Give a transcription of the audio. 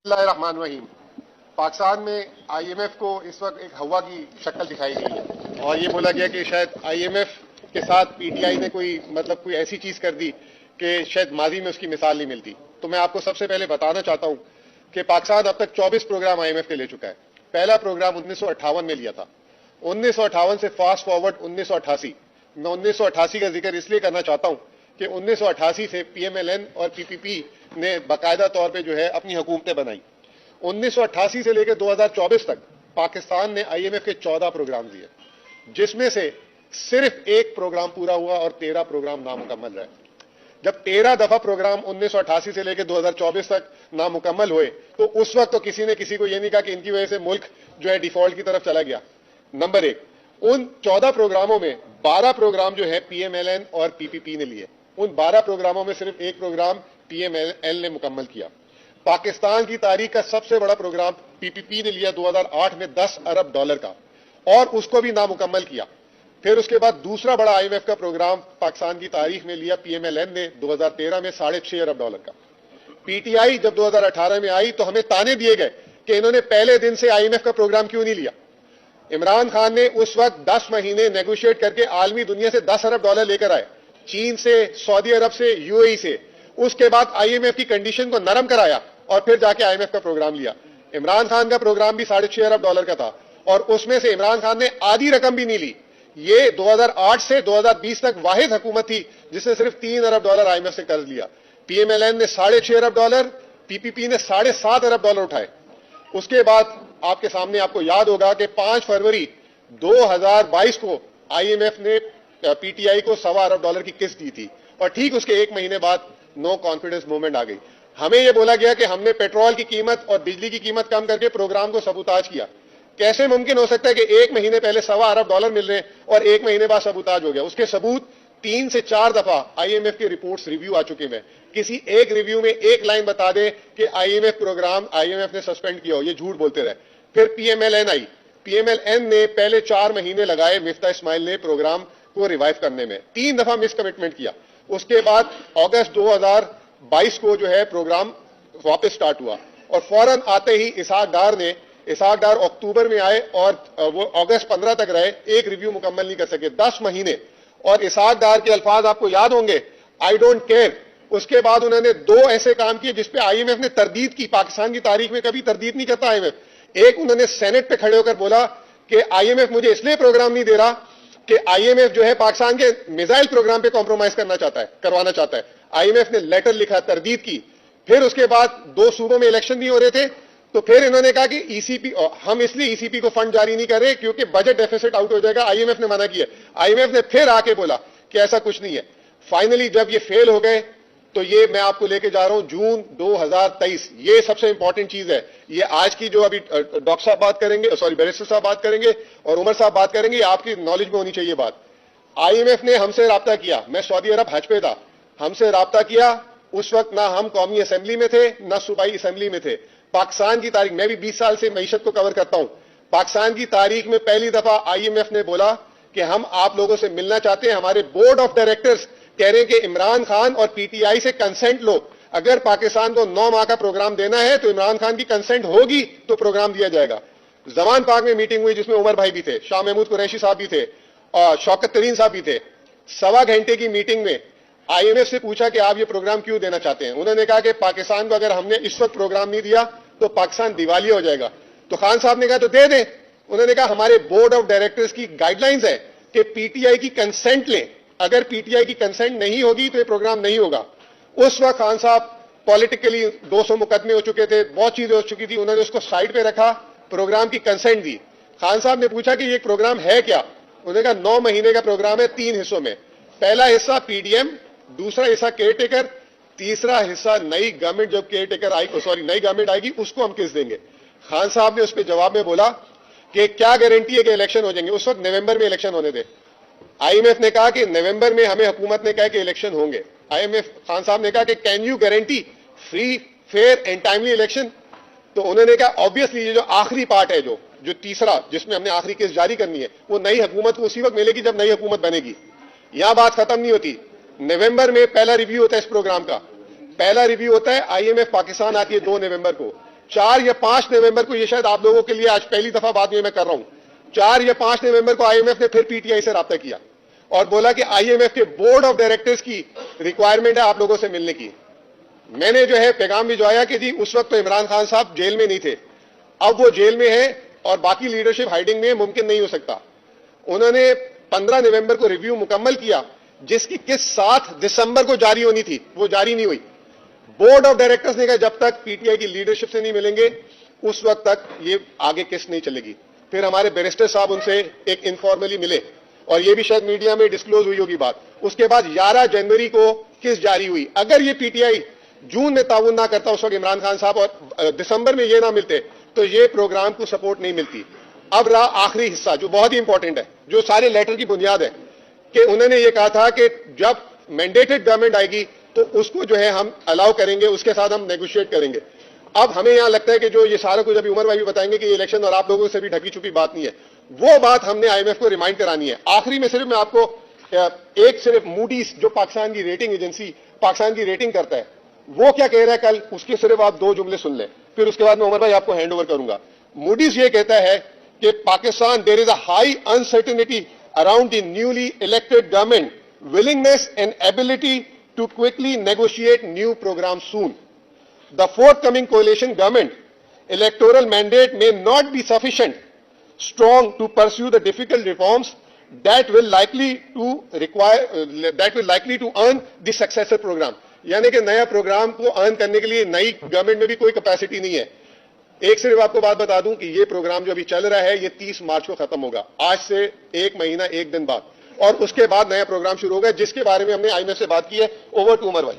बिस्मिल्लाहिर्रहमानिर्रहीम। पाकिस्तान में आईएमएफ को इस वक्त एक हवा की शक्ल दिखाई गई है और ये बोला गया कि शायद आईएमएफ के साथ पीटीआई ने कोई ऐसी चीज कर दी कि शायद माजी में उसकी मिसाल नहीं मिलती। तो मैं आपको सबसे पहले बताना चाहता हूं कि पाकिस्तान अब तक 24 प्रोग्राम आईएमएफ के ले चुका है। पहला प्रोग्राम 1958 में लिया था। 1958 से फास्ट फॉरवर्ड 1988। मैं 1988 का जिक्र इसलिए करना चाहता हूं कि 1988 से पीएमएलएन और पीपीपी ने बाकायदा तौर पे जो है अपनी हुकूमतें बनाई। 1988 से लेकर 2024 तक पाकिस्तान ने आईएमएफ के 14 प्रोग्राम दिए, जिसमें से सिर्फ एक प्रोग्राम पूरा हुआ और 13 प्रोग्राम नामुकम्मल रहे। जब 13 दफा प्रोग्राम 1988 से लेकर 2024 तक नामुकम्मल हुए तो उस वक्त तो किसी ने किसी को यह नहीं कहा कि इनकी वजह से मुल्क जो है डिफॉल्ट की तरफ चला गया। नंबर एक, उन 14 प्रोग्रामों में 12 प्रोग्राम जो है पीएमएलएन और पीपीपी ने लिए। उन 12 प्रोग्रामों में सिर्फ एक प्रोग्राम पीएमएल ने मुकम्मल किया। पाकिस्तान की तारीख का सबसे बड़ा प्रोग्राम पीपीपी ने लिया 2008 में $10 अरब का, और उसको भी नामुकम्मल किया। फिर उसके बाद दूसरा बड़ा आईएमएफ का प्रोग्राम पाकिस्तान की तारीख में लिया पीएमएलएन ने 2013 में $6.5 अरब का। पीटीआई जब 2018 में आई तो हमें ताने दिए गए कि इन्होंने पहले दिन से आईएमएफ का प्रोग्राम क्यों नहीं लिया। इमरान खान ने उस वक्त 10 महीने नेगोशिएट करके आलमी दुनिया से $10 अरब लेकर आए, चीन से, सऊदी अरब से, यूएई से। उसके बाद आईएमएफ की कंडीशन को नरम कराया और फिर जाके आईएमएफ का प्रोग्राम लिया। इमरान खान का प्रोग्राम भी $6.5 अरब का था और उसमें से इमरान खान ने आधी रकम भी नहीं ली। ये 2008 से 2020 तक वाहिद हुकूमत थी जिसने सिर्फ $3 अरब आईएमएफ से कर्ज लिया। पीएमएलएन ने $6.5 अरब, पीपीपी ने $7.5 अरब उठाए। उसके बाद आपके सामने आपको याद होगा कि 5 फरवरी 2022 को आईएमएफ ने पीटीआई को $1.25 अरब की किस्त दी थी और ठीक उसके एक महीने बाद नो कॉन्फिडेंस मूवमेंट आ गई। हमें यह बोला गया कि हमने पेट्रोल की कीमत और बिजली की कीमत कम करके प्रोग्राम को सबूताज किया। कैसे मुमकिन हो सकता है कि एक महीने पहले $1.25 अरब मिल रहे हैं और एक महीने बाद सबूताज हो गया। उसके सबूत 3 से 4 दफा आईएमएफ की रिपोर्ट्स रिव्यू आ चुके हैं। किसी एक रिव्यू में एक लाइन बता दे कि आईएमएफ प्रोग्राम आईएमएफ ने सस्पेंड किया हो, ये झूठ बोलते रहे। फिर पीएमएलएन आई। पीएमएलएन ने पहले 4 महीने लगाए मिफ्ता इस्माइल ने प्रोग्राम को रिवाइव करने में, 3 दफा मिस कमिटमेंट किया। उसके बाद अगस्त 2022 को जो है प्रोग्राम वापस स्टार्ट हुआ और फौरन आते ही इसहाक डार अक्टूबर में आए और वो अगस्त 15 तक रहे, एक रिव्यू मुकम्मल नहीं कर सके, 10 महीने। और इसहाक डार के अल्फाज आपको याद होंगे, आई डोंट केयर। उसके बाद उन्होंने 2 ऐसे काम किए जिसपे आईएमएफ ने तरदीद की। पाकिस्तान की तारीख में कभी तरदीद नहीं करता आईएमएफ। एक, उन्होंने सेनेट पे खड़े होकर बोला कि आईएमएफ मुझे इसलिए प्रोग्राम नहीं दे रहा कि आईएमएफ जो है पाकिस्तान के मिसाइल प्रोग्राम पे कॉम्प्रोमाइज करवाना चाहता है। आईएमएफ ने लेटर लिखा, तरदीद की। फिर उसके बाद 2 सूबों में इलेक्शन नहीं हो रहे थे तो फिर इन्होंने कहा कि ईसीपी, हम इसलिए ईसीपी को फंड जारी नहीं कर रहे क्योंकि बजट डेफिसिट आउट हो जाएगा। आईएमएफ ने मना किया। आईएमएफ ने फिर आके बोला कि ऐसा कुछ नहीं है। फाइनली जब ये फेल हो गए तो ये मैं आपको लेके जा रहा हूं जून 2023। ये सबसे इंपॉर्टेंट चीज है। ये आज की जो अभी डॉक्टर साहब बात करेंगे, बैरिस्टर साहब बात करेंगे और उमर साहब बात करेंगे, आपकी नॉलेज में होनी चाहिए बात। आईएमएफ ने हमसे राब्ता किया, मैं सऊदी अरब हज पे था, हमसे राब्ता किया। उस वक्त ना हम कौमी असेंबली में थे ना सूबाई असेंबली में थे। पाकिस्तान की तारीख, मैं भी 20 साल से मईशत को कवर करता हूं, पाकिस्तान की तारीख में पहली दफा आईएमएफ ने बोला कि हम आप लोगों से मिलना चाहते हैं। हमारे बोर्ड ऑफ डायरेक्टर्स कह रहे हैं कि इमरान खान और पीटीआई से कंसेंट लो। अगर पाकिस्तान को 9 माह का प्रोग्राम देना है तो इमरान खान की कंसेंट होगी तो प्रोग्राम दिया जाएगा। जमान पाक में मीटिंग हुई जिसमें उमर भाई भी थे, शाह महमूद कुरैशी साहब भी थे और शौकत तरीन साहब भी थे। 1.25 घंटे की मीटिंग में आईएमएफ से पूछा कि आप ये प्रोग्राम क्यों देना चाहते हैं। उन्होंने कहा कि पाकिस्तान को अगर हमने इस वक्त प्रोग्राम नहीं दिया तो पाकिस्तान दिवालिया हो जाएगा। तो खान साहब ने कहा तो दे दें। उन्होंने कहा हमारे बोर्ड ऑफ डायरेक्टर्स की गाइडलाइंस है कि पीटीआई की कंसेंट लें, अगर पीटीआई की कंसेंट नहीं होगी तो ये प्रोग्राम नहीं होगा। उस वक्त खान साहब पॉलिटिकली 200 मुकदमे हो चुके थे, बहुत चीजें हो चुकी थी, उन्होंने उसको साइड पे रखा, प्रोग्राम की कंसेंट दी। खान साहब ने पूछा कि ये प्रोग्राम है क्या। उन्होंने कहा 9 महीने का प्रोग्राम है, 3 हिस्सों में। पहला हिस्सा पीडीएम, दूसरा हिस्सा केयर टेकर, तीसरा हिस्सा नई गवर्नमेंट जब केयर टेकर नई गवर्नमेंट आएगी उसको हम किस देंगे। खान साहब ने उसके जवाब में बोला कि क्या गारंटी है कि इलेक्शन हो जाएंगे। उस वक्त नवंबर में इलेक्शन होने थे। आईएमएफ ने कहा कि नवंबर में हमें हुकूमत ने कहा कि इलेक्शन होंगे। आईएमएफ खान साहब ने कहा कि can you guarantee free, fair and timely election. तो उन्होंने कहा ऑब्वियसली ये जो आखिरी पार्ट है, जो तीसरा जिसमें हमने आखिरी केस जारी करनी है, वो नई हुकूमत को उसी वक्त मिलेगी जब नई हुकूमत बनेगी। यहां बात खत्म नहीं होती। नवंबर में पहला रिव्यू होता है इस प्रोग्राम का। पहला रिव्यू होता है, आईएमएफ पाकिस्तान आती है 2 नवंबर को। 4 या 5 नवंबर को, ये शायद आप लोगों के लिए आज पहली दफा बात ये मैं कर रहा हूं, 4 या 5 नवंबर को आईएमएफ ने फिर पीटीआई से राब्ता किया और बोला कि आईएमएफ के बोर्ड ऑफ डायरेक्टर्स की रिक्वायरमेंट है आप लोगों से मिलने की। मैंने जो है पैगाम भिजवाया कि जी उस वक्त तो इमरान खान साहब जेल में नहीं थे, अब वो जेल में है और बाकी लीडरशिप हाइडिंग में मुमकिन नहीं हो सकता। उन्होंने 15 नवंबर को रिव्यू मुकम्मल किया, जिसकी किस्त 7 दिसंबर को जारी होनी थी, वो जारी नहीं हुई। बोर्ड ऑफ डायरेक्टर्स ने कहा जब तक पीटीआई की लीडरशिप से नहीं मिलेंगे उस वक्त तक ये आगे किस्त नहीं चलेगी। फिर हमारे बैरिस्टर साहब उनसे एक इनफॉर्मली मिले और ये भी शायद मीडिया में डिस्क्लोज हुई होगी बात। उसके बाद 11 जनवरी को किस्त जारी हुई। अगर ये पीटीआई जून में ताउन ना करता उस वक्त इमरान खान साहब और दिसंबर में ये ना मिलते तो ये प्रोग्राम को सपोर्ट नहीं मिलती। अब रहा आखिरी हिस्सा जो बहुत ही इंपॉर्टेंट है, जो सारे लेटर की बुनियाद है, कि उन्होंने ये कहा था कि जब मैंडेटेड गवर्नमेंट आएगी तो उसको जो है हम अलाउ करेंगे, उसके साथ हम नेगोशिएट करेंगे। अब हमें यहां लगता है कि जो ये सारा कुछ अभी उमर भाई भी बताएंगे कि ये इलेक्शन और आप लोगों से भी ढकी छुपी बात नहीं है, वो बात हमने आईएमएफ को रिमाइंड करानी है। आखिरी में सिर्फ मैं आपको एक सिर्फ मूडीज जो पाकिस्तान की रेटिंग एजेंसी पाकिस्तान की रेटिंग करता है वो क्या कह रहा है कल, उसके सिर्फ आप 2 जुमले सुन लें, फिर उसके बाद मैं उमर भाई आपको हैंड ओवर करूंगा। मूडीज ये कहता है कि Pakistan there is a high uncertainty around the newly elected government willingness and ability to quickly negotiate new programs soon. The forthcoming coalition government electoral mandate may not be sufficient strong to pursue the difficult reforms that will likely to earn the successor program. यानी कि नया programme को earn करने के लिए नई government में भी कोई कैपेसिटी नहीं है। एक सिर्फ आपको बात बता दूं कि ये प्रोग्राम जो अभी चल रहा है ये 30 मार्च को खत्म होगा, आज से 1 महीना 1 दिन बाद, और उसके बाद नया प्रोग्राम शुरू होगा जिसके बारे में हमने आईएमएफ से बात की है। ओवर टू उमर भाई।